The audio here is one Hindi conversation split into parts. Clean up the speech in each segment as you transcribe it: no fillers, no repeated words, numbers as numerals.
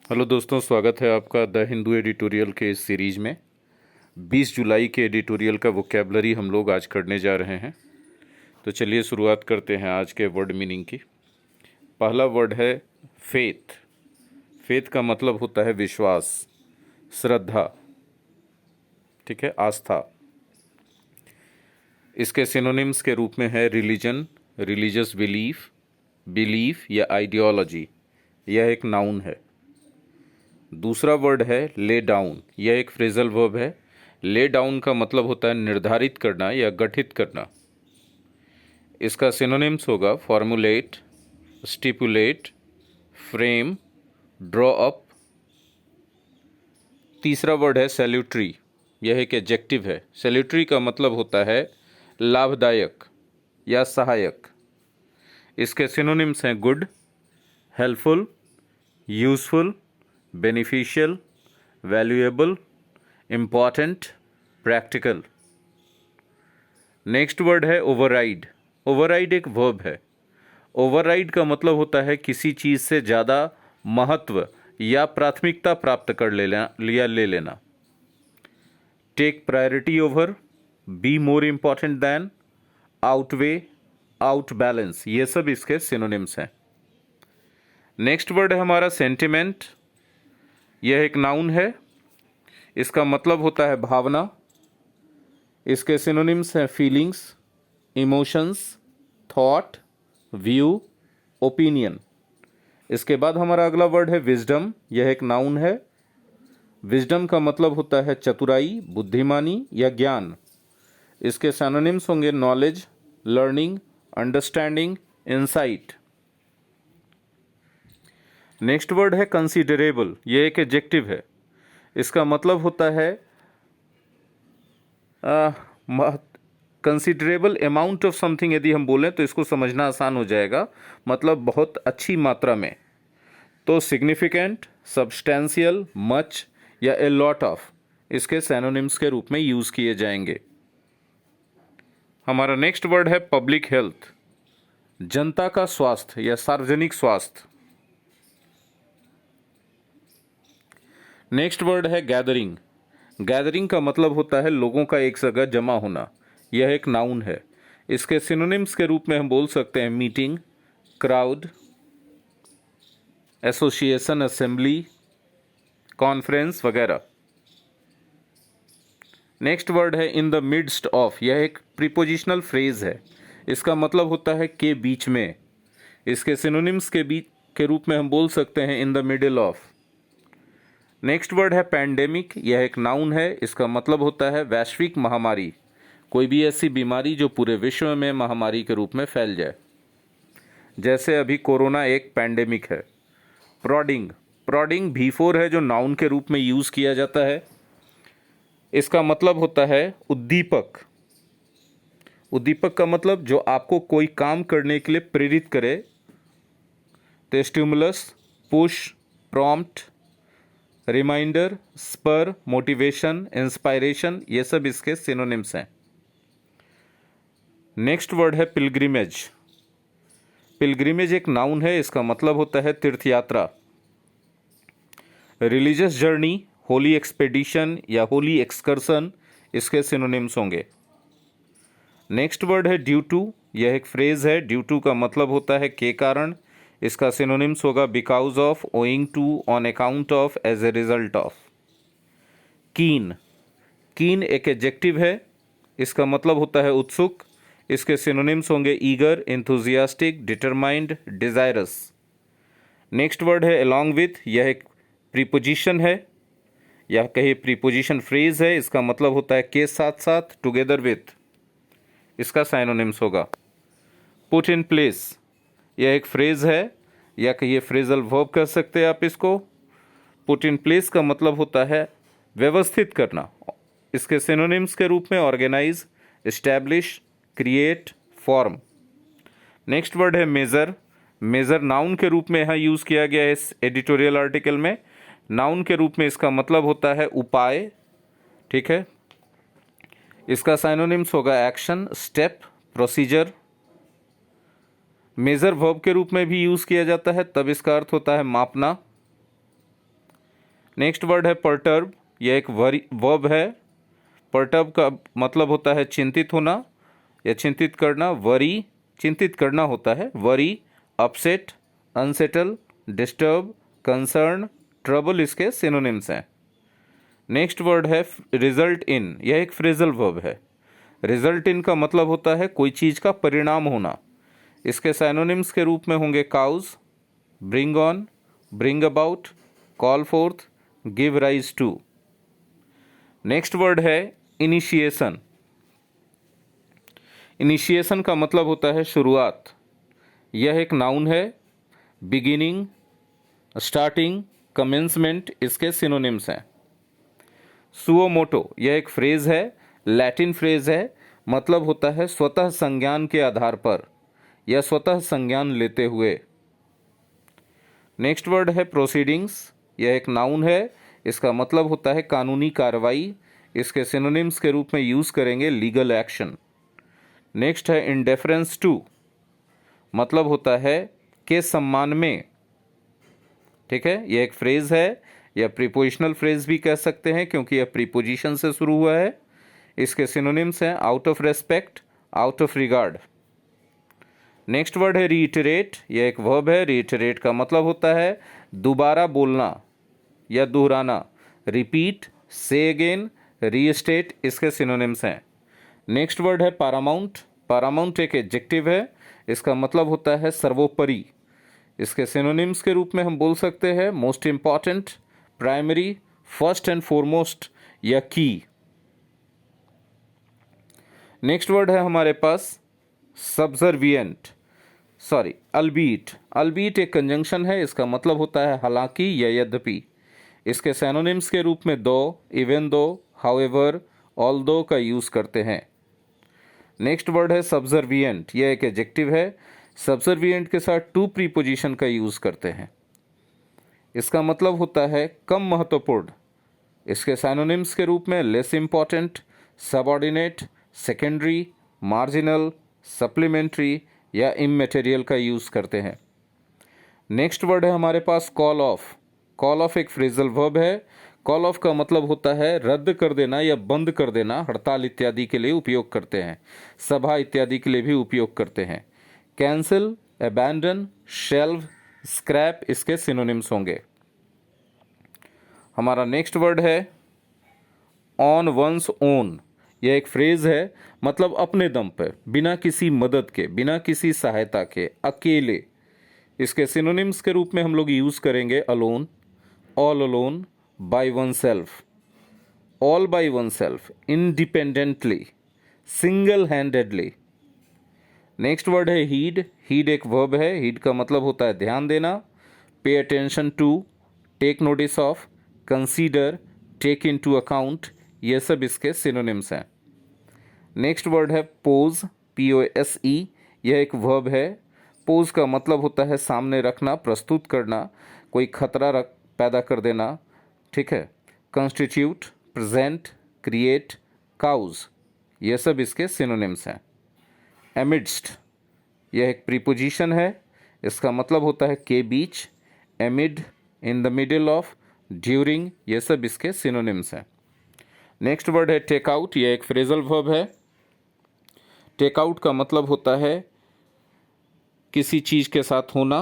हेलो दोस्तों, स्वागत है आपका द हिंदू एडिटोरियल के इस सीरीज में। 20 जुलाई के एडिटोरियल का वोकैबलरी हम लोग आज करने जा रहे हैं। तो चलिए शुरुआत करते हैं आज के वर्ड मीनिंग की। पहला वर्ड है फेथ। फेथ का मतलब होता है विश्वास, श्रद्धा, ठीक है, आस्था। इसके सिनोनिम्स के रूप में है रिलीजन, रिलीजियस बिलीफ, बिलीफ या आइडियोलॉजी। यह एक नाउन है। दूसरा वर्ड है ले डाउन। यह एक फ्रेजल वर्ब है। ले डाउन का मतलब होता है निर्धारित करना या गठित करना। इसका सिनोनिम्स होगा formulate, stipulate, frame, draw up. तीसरा वर्ड है सैल्यूटरी। यह एक एडजेक्टिव है। सैल्यूटरी का मतलब होता है लाभदायक या सहायक। इसके सिनोनिम्स हैं good, helpful, useful, beneficial, valuable, important, practical. Next word है ओवरराइड। ओवरराइड एक वर्ब है। ओवरराइड का मतलब होता है किसी चीज़ से ज़्यादा महत्व या प्राथमिकता प्राप्त कर ले लेना। Take priority over, be more important than, outweigh, out balance, ये सब इसके सिनोनिम्स हैं। नेक्स्ट वर्ड है हमारा सेंटिमेंट। यह एक नाउन है। इसका मतलब होता है भावना। इसके सिनोनिम्स हैं feelings, emotions, thought, view, opinion. इसके बाद हमारा अगला वर्ड है विजडम। यह एक नाउन है। विजडम का मतलब होता है चतुराई, बुद्धिमानी या ज्ञान। इसके सिनोनिम्स होंगे knowledge, learning, understanding, insight. Next word है कंसीडरेबल। यह एक एडजेक्टिव है। इसका मतलब होता है कंसिडरेबल अमाउंट ऑफ समथिंग। यदि हम बोलें तो इसको समझना आसान हो जाएगा, मतलब बहुत अच्छी मात्रा में। तो सिग्निफिकेंट, सब्सटेंशियल, मच या ए लॉट ऑफ इसके सिनोनिम्स के रूप में यूज किए जाएंगे। हमारा नेक्स्ट वर्ड है पब्लिक हेल्थ। जनता का स्वास्थ्य या सार्वजनिक स्वास्थ्य। नेक्स्ट वर्ड है गैदरिंग। गैदरिंग का मतलब होता है लोगों का एक जगह जमा होना। यह एक नाउन है। इसके सिनोनिम्स के रूप में हम बोल सकते हैं meeting, crowd, association, assembly, conference वगैरह। नेक्स्ट वर्ड है इन द मिडस्ट ऑफ। यह एक प्रीपोजिशनल फ्रेज है। इसका मतलब होता है के बीच में। इसके सिनोनिम्स के रूप में हम बोल सकते हैं इन the middle of. Next word है पैंडेमिक। यह एक नाउन है। इसका मतलब होता है वैश्विक महामारी, कोई भी ऐसी बीमारी जो पूरे विश्व में महामारी के रूप में फैल जाए, जैसे अभी कोरोना एक पैंडेमिक है। प्रॉडिंग। प्रॉडिंग V4 है जो नाउन के रूप में यूज किया जाता है। इसका मतलब होता है उद्दीपक। उद्दीपक का मतलब जो आपको कोई काम करने के लिए प्रेरित करे। तो stimulus, push, prompt, reminder, spur, motivation, inspiration, ये सब इसके सिनोनिम्स हैं। नेक्स्ट वर्ड है पिलग्रिमेज। पिलग्रिमेज एक नाउन है। इसका मतलब होता है तीर्थ यात्रा। रिलीजियस जर्नी, होली एक्सपेडिशन या होली एक्सकर्सन इसके सिनोनिम्स होंगे। नेक्स्ट वर्ड है ड्यू टू। यह एक फ्रेज है। ड्यू टू का मतलब होता है के कारण। इसका सिनोनिम्स होगा because of, owing to, on account of, as a result of. Keen. Keen एक एडजेक्टिव है। इसका मतलब होता है उत्सुक। इसके सिनोनिम्स होंगे eager, enthusiastic, determined, desirous. Next word है अलॉन्ग विथ। यह एक प्रीपोजिशन है या कहीं प्रीपोजिशन फ्रेज है। इसका मतलब होता है के साथ साथ, टुगेदर विथ। इसका सिनोनिम्स होगा पुट इन प्लेस। यह एक फ्रेज है या कहिए फ्रेजल वर्ब कह सकते हैं आप इसको। पुट इन प्लेस का मतलब होता है व्यवस्थित करना। इसके सिनोनिम्स के रूप में organise, establish, create, form. Next word है मेजर। मेजर नाउन के रूप में यहाँ यूज किया गया है इस एडिटोरियल आर्टिकल में। नाउन के रूप में इसका मतलब होता है उपाय, ठीक है। इसका सिनोनिम्स होगा action, step, procedure. Major verb के रूप में भी यूज किया जाता है, तब इसका अर्थ होता है मापना। नेक्स्ट वर्ड है परटर्ब, यह एक वर्ब है। परटर्ब का मतलब होता है चिंतित होना या चिंतित करना। वरी चिंतित करना होता है। Worry, upset, unsettle, disturb, concern, trouble इसके सिनोनिम्स हैं। नेक्स्ट वर्ड है रिजल्ट इन, यह एक फ्रेजल वर्ब है। रिजल्ट इन का मतलब होता है कोई चीज़ का परिणाम होना। इसके सिनोनिम्स के रूप में होंगे cause, bring on, bring about, call forth, give rise to. Next word है इनिशिएशन। इनिशिएशन का मतलब होता है शुरुआत। यह एक नाउन है। बिगिनिंग, स्टार्टिंग, कमेंसमेंट इसके सिनोनिम्स हैं। सुओ मोटो, यह एक फ्रेज है, लैटिन फ्रेज है। मतलब होता है स्वतः संज्ञान के आधार पर या स्वतः संज्ञान लेते हुए। नेक्स्ट वर्ड है प्रोसीडिंग्स, यह एक नाउन है। इसका मतलब होता है कानूनी कार्रवाई। इसके सिनोनिम्स के रूप में यूज़ करेंगे लीगल एक्शन। नेक्स्ट है इंडेफरेंस टू, मतलब होता है के सम्मान में। ठीक है, यह एक फ्रेज है या प्रीपोजिशनल फ्रेज भी कह सकते हैं क्योंकि यह प्रीपोजिशन से शुरू हुआ है। इसके सिनोनिम्स हैं out of respect, out of regard. Next word है रीइटरेट, यह एक वर्ब है। रीइटरेट का मतलब होता है दोबारा बोलना या दोहराना। रिपीट, से अगेन, रीस्टेट इसके सिनोनिम्स हैं। नेक्स्ट वर्ड है पैरामाउंट। पैरामाउंट एक एडजेक्टिव है। इसका मतलब होता है सर्वोपरि। इसके सिनोनिम्स के रूप में हम बोल सकते हैं most important, primary, first and foremost या की। नेक्स्ट वर्ड है हमारे पास सब्जर्विएंट, अल्बीट। अल्बीट एक कंजंक्शन है। इसका मतलब होता है हालांकि या यद्यपि। इसके सिनोनिम्स के रूप में दो, इवन दो, हाउएवर, ऑल्दो का यूज़ करते हैं। नेक्स्ट वर्ड है सब्जर्विएंट, यह एक एडजेक्टिव है। सब्जर्विएंट के साथ टू प्रीपोजिशन का यूज़ करते हैं। इसका मतलब होता है कम महत्वपूर्ण। इसके सिनोनिम्स के रूप में less important, subordinate, secondary, marginal, supplementary या इमैटेरियल का यूज़ करते हैं। नेक्स्ट वर्ड है हमारे पास कॉल ऑफ। कॉल ऑफ एक फ्रेजल वर्ब है। कॉल ऑफ का मतलब होता है रद्द कर देना या बंद कर देना। हड़ताल इत्यादि के लिए उपयोग करते हैं। सभा इत्यादि के लिए भी उपयोग करते हैं। कैंसिल, अबैंडन, शेल्व, स्क्रैप इसके सिनोनिम्स होंगे। हमारा नेक्स्ट वर्ड है ऑन वंस ओन। यह एक फ्रेज है, मतलब अपने दम पर, बिना किसी मदद के, बिना किसी सहायता के, अकेले। इसके सिनोनिम्स के रूप में हम लोग यूज़ करेंगे alone, all alone, by oneself, all by oneself, independently, single handedly. Next word है हीड। हीड एक वर्ब है। हीड का मतलब होता है ध्यान देना। Pay attention to, take notice of, consider, take into account, ये सब इसके सिनोनिम्स हैं। नेक्स्ट वर्ड है पोज, POSE। यह एक वर्ब है। पोज का मतलब होता है सामने रखना, प्रस्तुत करना, कोई खतरा पैदा कर देना। ठीक है, कंस्टिट्यूट, प्रेजेंट, क्रिएट, काउज, ये सब इसके सिनोनिम्स हैं। एमिडस्ट, यह एक प्रीपोजिशन है। इसका मतलब होता है के बीच, amid, in the middle of, during, ये सब इसके सिनोनिम्स हैं। नेक्स्ट वर्ड है टेक आउट। यह एक फ्रेजल वर्ब है। टेक आउट का मतलब होता है किसी चीज़ के साथ होना।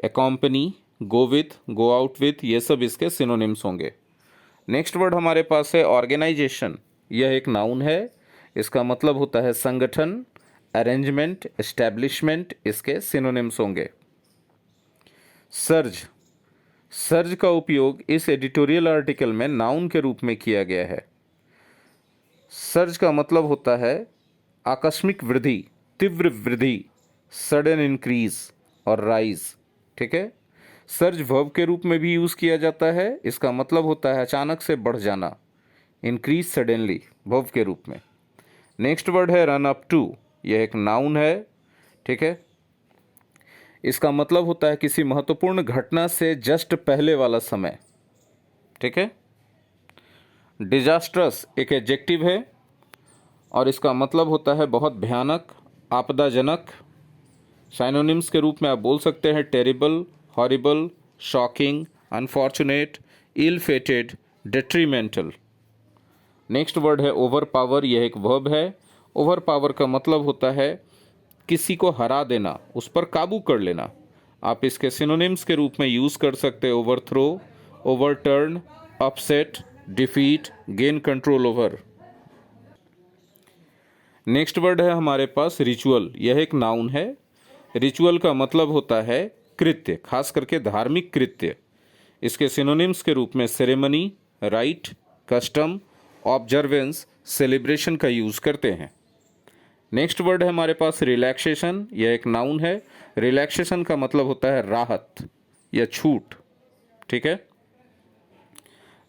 Accompany, go with, go out with, ये सब इसके सिनोनिम्स होंगे। नेक्स्ट वर्ड हमारे पास है ऑर्गेनाइजेशन। यह एक नाउन है। इसका मतलब होता है संगठन, अरेंजमेंट, एस्टैब्लिशमेंट, इसके सिनोनिम्स होंगे। सर्ज। सर्ज का उपयोग इस एडिटोरियल आर्टिकल में नाउन के रूप में किया गया है। सर्ज का मतलब होता है आकस्मिक वृद्धि, तीव्र वृद्धि, सडन इंक्रीज और राइज। ठीक है, सर्ज वर्ब के रूप में भी यूज़ किया जाता है। इसका मतलब होता है अचानक से बढ़ जाना, इंक्रीज सडनली, वर्ब के रूप में। नेक्स्ट वर्ड है रन अप टू। यह एक नाउन है। ठीक है, इसका मतलब होता है किसी महत्वपूर्ण घटना से जस्ट पहले वाला समय। ठीक है, डिजास्ट्रस एक एडजेक्टिव है और इसका मतलब होता है बहुत भयानक, आपदाजनक। सिनोनिम्स के रूप में आप बोल सकते हैं टेरिबल, हॉरिबल, शॉकिंग, अनफॉर्चुनेट, इल फेटेड, डेट्रीमेंटल। नेक्स्ट वर्ड है ओवर पावर, यह एक वर्ब है। ओवर पावर का मतलब होता है किसी को हरा देना, उस पर काबू कर लेना। आप इसके सिनोनिम्स के रूप में यूज कर सकते हैं overthrow, overturn, upset, defeat, gain control over. Next word है हमारे पास रिचुअल, यह एक नाउन है। रिचुअल का मतलब होता है कृत्य, खास करके धार्मिक कृत्य। इसके सिनोनिम्स के रूप में ceremony, right, custom, observance, celebration का यूज करते हैं। नेक्स्ट वर्ड है हमारे पास रिलैक्सेशन, यह एक नाउन है। रिलैक्सेशन का मतलब होता है राहत या छूट, ठीक है।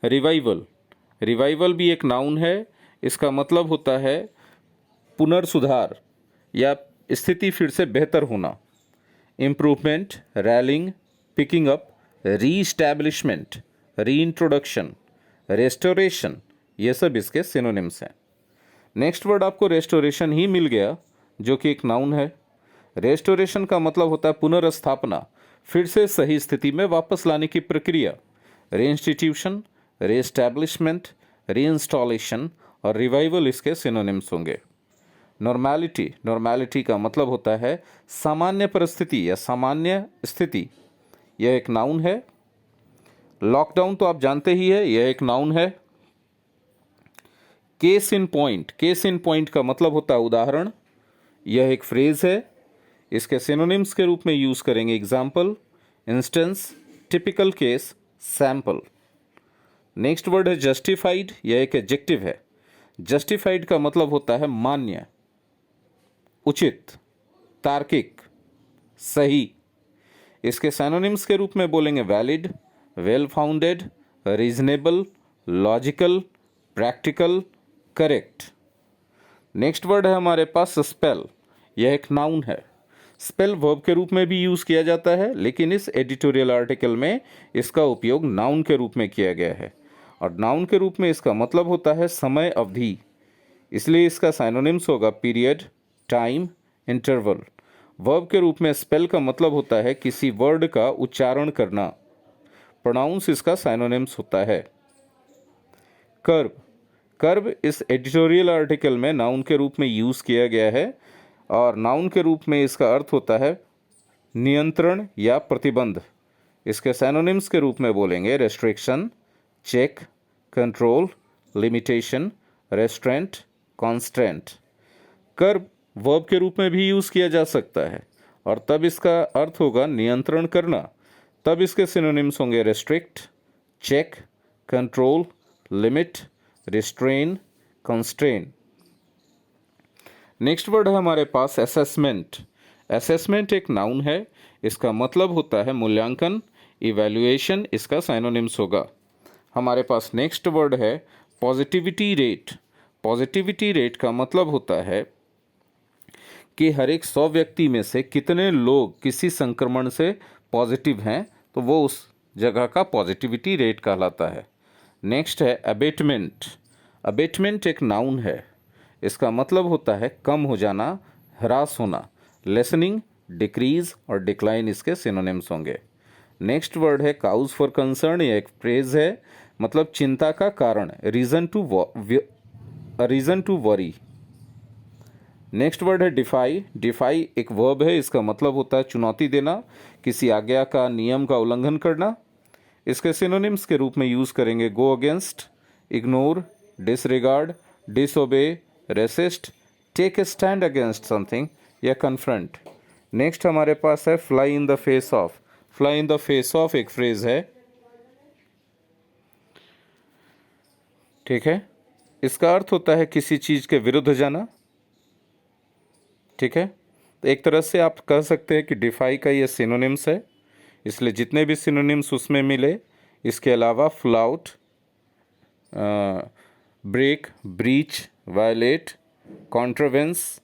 रिवाइवल, रिवाइवल भी एक नाउन है। इसका मतलब होता है पुनर्सुधार या स्थिति फिर से बेहतर होना। Improvement, rallying, picking up, reestablishment, reintroduction, restoration, ये सब इसके सिनोनिम्स हैं। नेक्स्ट वर्ड आपको रेस्टोरेशन ही मिल गया, जो कि एक नाउन है। रेस्टोरेशन का मतलब होता है पुनर्स्थापना, फिर से सही स्थिति में वापस लाने की प्रक्रिया। रीइंस्टीट्यूशन, रीएस्टैब्लिशमेंट, रीइंस्टॉलेशन और रिवाइवल इसके सिनोनिम्स होंगे। नॉर्मैलिटी, नॉर्मैलिटी का मतलब होता है सामान्य परिस्थिति या सामान्य स्थिति, यह एक नाउन है। लॉकडाउन तो आप जानते ही है, यह एक नाउन है। Case in point, case in point का मतलब होता है उदाहरण, यह एक फ्रेज है। इसके सिनोनिम्स के रूप में यूज करेंगे example, instance, typical case, sample. Next word है जस्टिफाइड, यह एक एडजेक्टिव है। जस्टिफाइड का मतलब होता है मान्य, उचित, तार्किक, सही। इसके सिनोनिम्स के रूप में बोलेंगे valid, well founded, reasonable, logical, practical, correct. Next word है हमारे पास स्पेल, यह एक नाउन है। स्पेल वर्ब के रूप में भी यूज किया जाता है, लेकिन इस एडिटोरियल आर्टिकल में इसका उपयोग नाउन के रूप में किया गया है। और नाउन के रूप में इसका मतलब होता है समय अवधि, इसलिए इसका सिनोनिम्स होगा पीरियड, टाइम, इंटरवल। वर्ब के रूप में स्पेल का मतलब होता है किसी वर्ड का उच्चारण करना। प्रोनाउंस इसका सिनोनिम्स होता है। कर्व, कर्व इस एडिटोरियल आर्टिकल में नाउन के रूप में यूज़ किया गया है और नाउन के रूप में इसका अर्थ होता है नियंत्रण या प्रतिबंध। इसके सिनोनिम्स के रूप में बोलेंगे restriction, check, control, limitation, restraint, constraint. Curb verb के रूप में भी यूज़ किया जा सकता है और तब इसका अर्थ होगा नियंत्रण करना। तब इसके सिनोनिम्स होंगे restrict, check, control, limit, restrain, constrain. Next word है हमारे पास असेसमेंट। असेसमेंट एक नाउन है, इसका मतलब होता है मूल्यांकन, इवैल्यूएशन इसका सिनोनिम्स होगा। हमारे पास नेक्स्ट वर्ड है पॉजिटिविटी रेट। पॉजिटिविटी रेट का मतलब होता है कि हर एक 100 व्यक्ति में से कितने लोग किसी संक्रमण से पॉजिटिव हैं, तो वो उस जगह का पॉजिटिविटी रेट कहलाता है। नेक्स्ट है अबेटमेंट। अबेटमेंट एक नाउन है, इसका मतलब होता है कम हो जाना, ह्रास होना। लेसनिंग, डिक्रीज और डिक्लाइन इसके सिनोनिम्स होंगे। नेक्स्ट वर्ड है काउज फॉर कंसर्न, यह एक फ्रेज है, मतलब चिंता का कारण, reason to worry. Next word है डिफाई। डिफाई एक वर्ब है, इसका मतलब होता है चुनौती देना, किसी आज्ञा का, नियम का उल्लंघन करना। इसके सिनोनिम्स के रूप में यूज़ करेंगे go against, ignore, disregard, disobey, resist, take a stand against something या कन्फ्रंट। नेक्स्ट हमारे पास है fly in the face of. Fly in the face of एक फ्रेज है, ठीक है। इसका अर्थ होता है किसी चीज़ के विरुद्ध जाना, ठीक है। तो एक तरह से आप कह सकते हैं कि डिफाई का ये सिनोनिम्स है, इसलिए जितने भी सिनोनिम्स उसमें मिले, इसके अलावा flout, break, breach, violate, contravenes,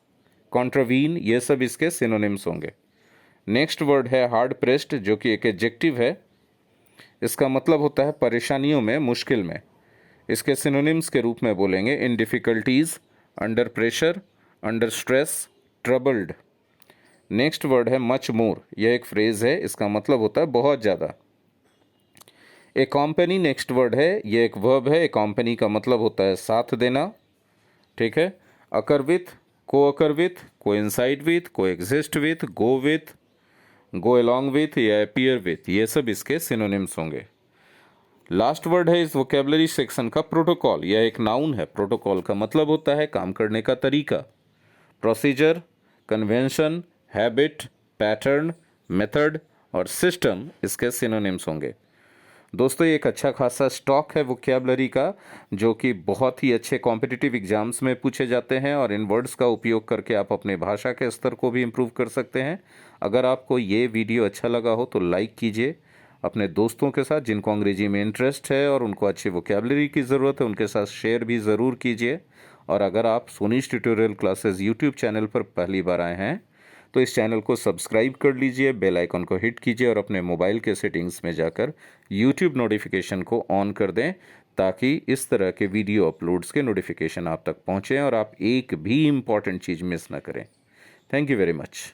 contravene, ये सब इसके सिनोनिम्स होंगे। नेक्स्ट वर्ड है हार्ड प्रेस्ड, जो कि एक एडजेक्टिव है। इसका मतलब होता है परेशानियों में, मुश्किल में। इसके सिनोनिम्स के रूप में बोलेंगे in difficulties, under pressure, under stress, troubled. Next word है मच मोर, यह एक फ्रेज है, इसका मतलब होता है बहुत ज़्यादा। एकॉम्पनी नेक्स्ट वर्ड है, ये एक वर्ब है। एकॉम्पनी का मतलब होता है साथ देना, ठीक है। अकर विथ, को अकर विथ, को इंसाइड विथ, को exist with, go with, go along with या अपीयर विथ, ये सब इसके सिनोनिम्स होंगे। लास्ट वर्ड है इस वोकेबलरी सेक्शन का प्रोटोकॉल। यह एक नाउन है। प्रोटोकॉल का मतलब होता है काम करने का तरीका। Procedure, convention, habit, pattern, method और सिस्टम इसके सिनोनिम्स होंगे। दोस्तों ये एक अच्छा खासा स्टॉक है वोकेबलरी का, जो कि बहुत ही अच्छे कॉम्पिटिटिव एग्जाम्स में पूछे जाते हैं और इन वर्ड्स का उपयोग करके आप अपने भाषा के स्तर को भी इम्प्रूव कर सकते हैं। अगर आपको ये वीडियो अच्छा लगा हो तो लाइक कीजिए, अपने दोस्तों के साथ जिनको अंग्रेजी में इंटरेस्ट है और उनको अच्छी वोकेबलरी की ज़रूरत है उनके साथ शेयर भी ज़रूर कीजिए। और अगर आप सोनीश ट्यूटोरियल क्लासेस यूट्यूब चैनल पर पहली बार आए हैं तो इस चैनल को सब्सक्राइब कर लीजिए, बेल आइकन को हिट कीजिए और अपने मोबाइल के सेटिंग्स में जाकर यूट्यूब नोटिफिकेशन को ऑन कर दें, ताकि इस तरह के वीडियो अपलोड्स के नोटिफिकेशन आप तक पहुँचें और आप एक भी इम्पॉर्टेंट चीज़ मिस ना करें। Thank you very much.